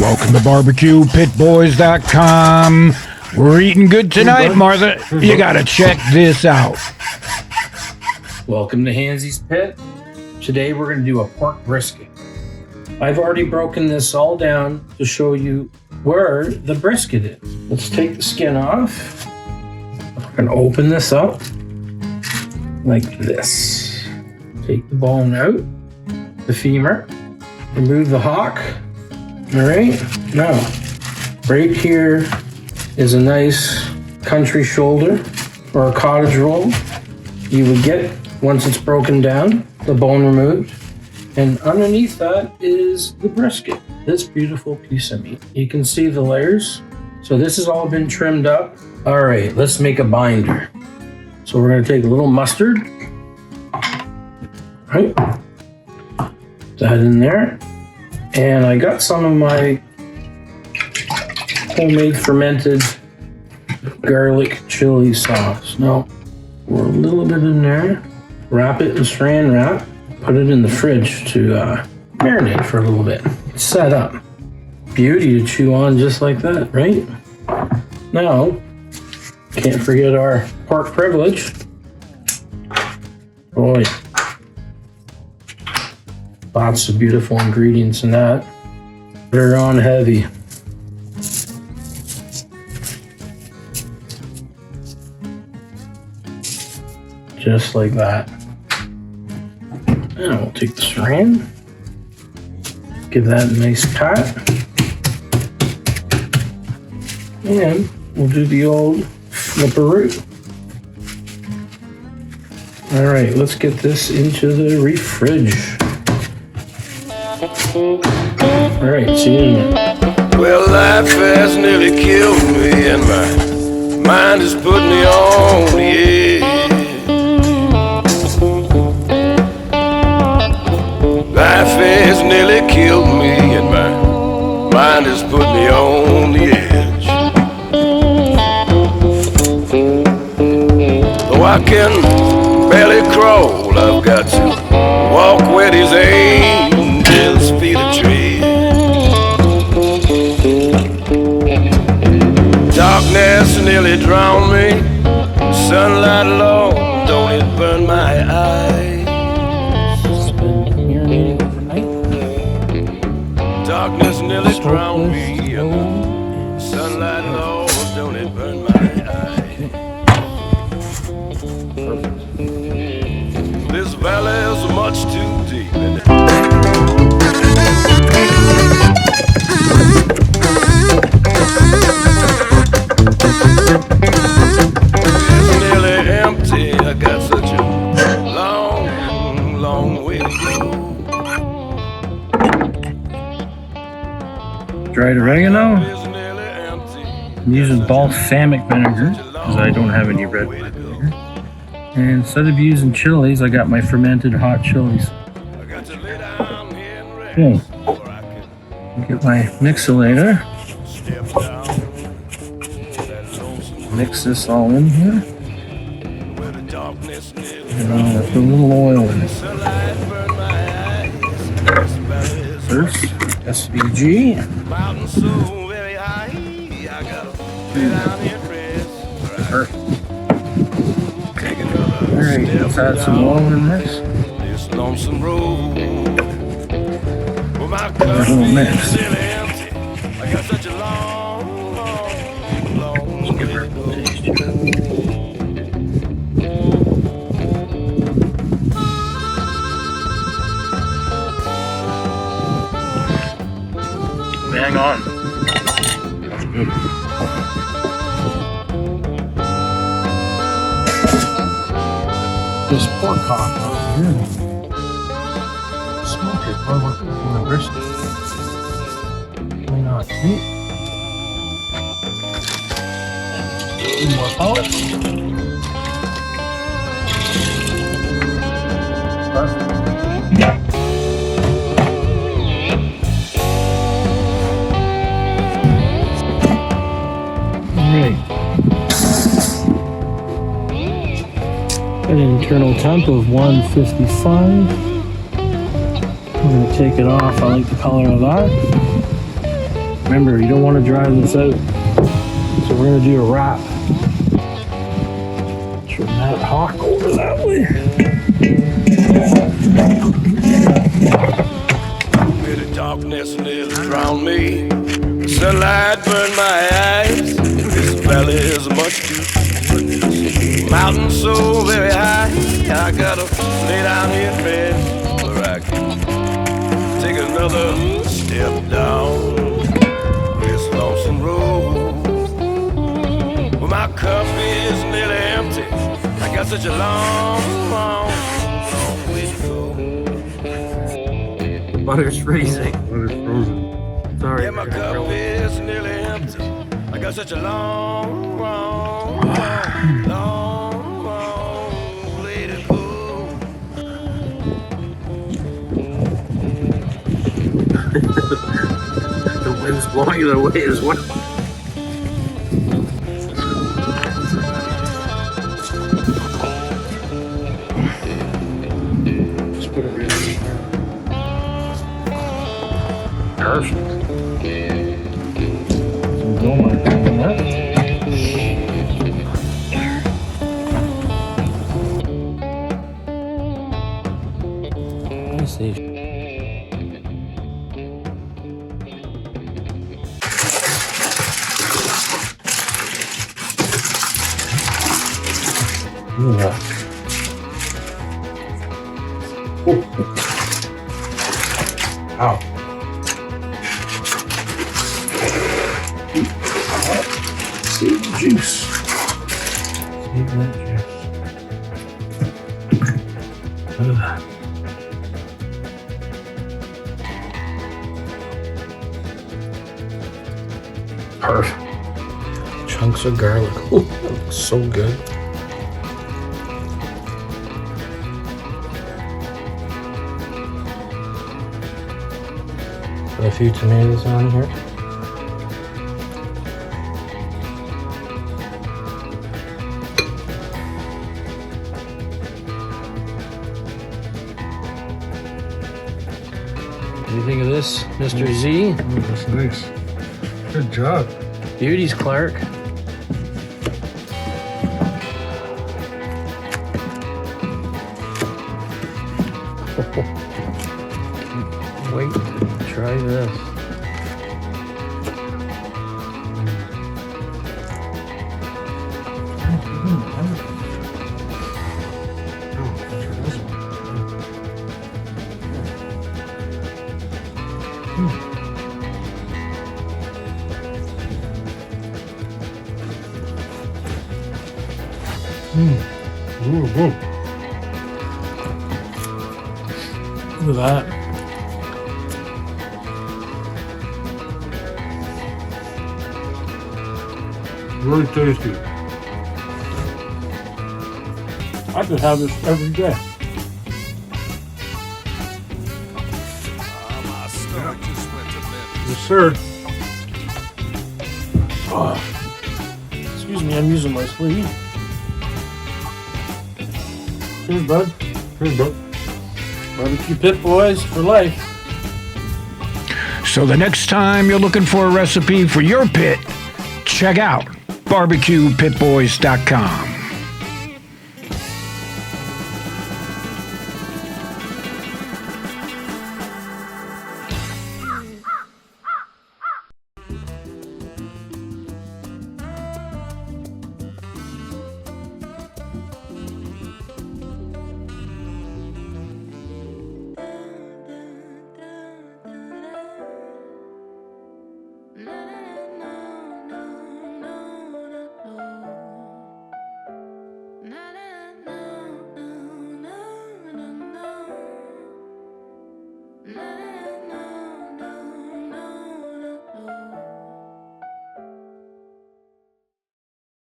Welcome to BBQPitBoys.com. We're eating good tonight, Martha. You gotta check this out. Welcome to Handzees Pit. Today we're going to do a pork brisket. I've already broken this all down to show you where the brisket is. Let's take the skin off. We're going to open this up like this. Take the bone out, the femur, remove the hock. All right, now right here is a nice country shoulder or a cottage roll. You would get, once it's broken down, the bone removed, and underneath that is the brisket, this beautiful piece of meat. You can see the layers. So this has all been trimmed up. All right, let's make a binder. So we're gonna take a little mustard, right? That in there. And I got some of my homemade fermented garlic chili sauce. Now, pour a little bit in there, wrap it in saran wrap, put it in the fridge to marinate for a little bit. Set up. Beauty to chew on just like that, right? Now, can't forget our pork privilege. Boy. Lots of beautiful ingredients in that. Put her on heavy. Just like that. Now we'll take the saran. Give that a nice pat. And we'll do the old flipperoo. All right, let's get this into the fridge. All right, see you in a minute. Well, life has nearly killed me, and my mind has put me on the edge. Life has nearly killed me, and my mind has put me on the edge. Though I can barely crawl, I've got to walk where these angels' feet are tread. Darkness nearly drowned me. Sunlight alone, don't it burn my eyes? Darkness nearly drowned me. Sunlight alone, don't it burn my eyes? This valley is much too deep. It's nearly empty. I got such a long, long way to go. Dried oregano. I'm using balsamic vinegar because I don't have any red wine vinegar. And instead of using chilies, I got my fermented hot chilies. Okay. Get my mixolator. Mix this all in here. And I'm gonna put a little oil in it. First, SVG. Perfect. Alright, let's add some oil in this. A little mix. Let's give her a little taste here. Hang on. That's good. This pork hop over here. Smoke it while we're cooking the brisket. Why not? See? A little more power. Perfect. An internal temp of 155. I'm going to take it off. I like the color of that. Remember, you don't want to dry this out. So we're gonna do a wrap. Turn that hawk over that way. Where the darkness nearly drowned me, the sunlight burned my eyes. This valley is much too deep, mountain so very high. I gotta lay down here and rest, where I can take another step down this lonesome road. Well, my cup is nearly empty. I got such a long way to go. Butter's freezing. Butter's frozen. Sorry. Yeah, my cup is nearly empty. I got such a long way to go. The wind's blowing it away as well. Just put it right on there. Perfect. Don't mind doing that. Let me see. Yeah. Ow. Save the juice. Save that juice. Look at that. Perfect. Chunks of garlic. Ooh, that looks so good. Put a few tomatoes on here. What do you think of this, Mr. Z? Oh, that's nice. Good job. Beauties, Clark. Wait, try this. Ooh, whoa. Look at that. Really tasty. I could have this every day. My stomach just went to bed. Yes, sir. Excuse me, I'm using my sleeve. Cheers, bud. Here's bud. BBQ Pit Boys for life. So the next time you're looking for a recipe for your pit, check out BBQPitBoys.com.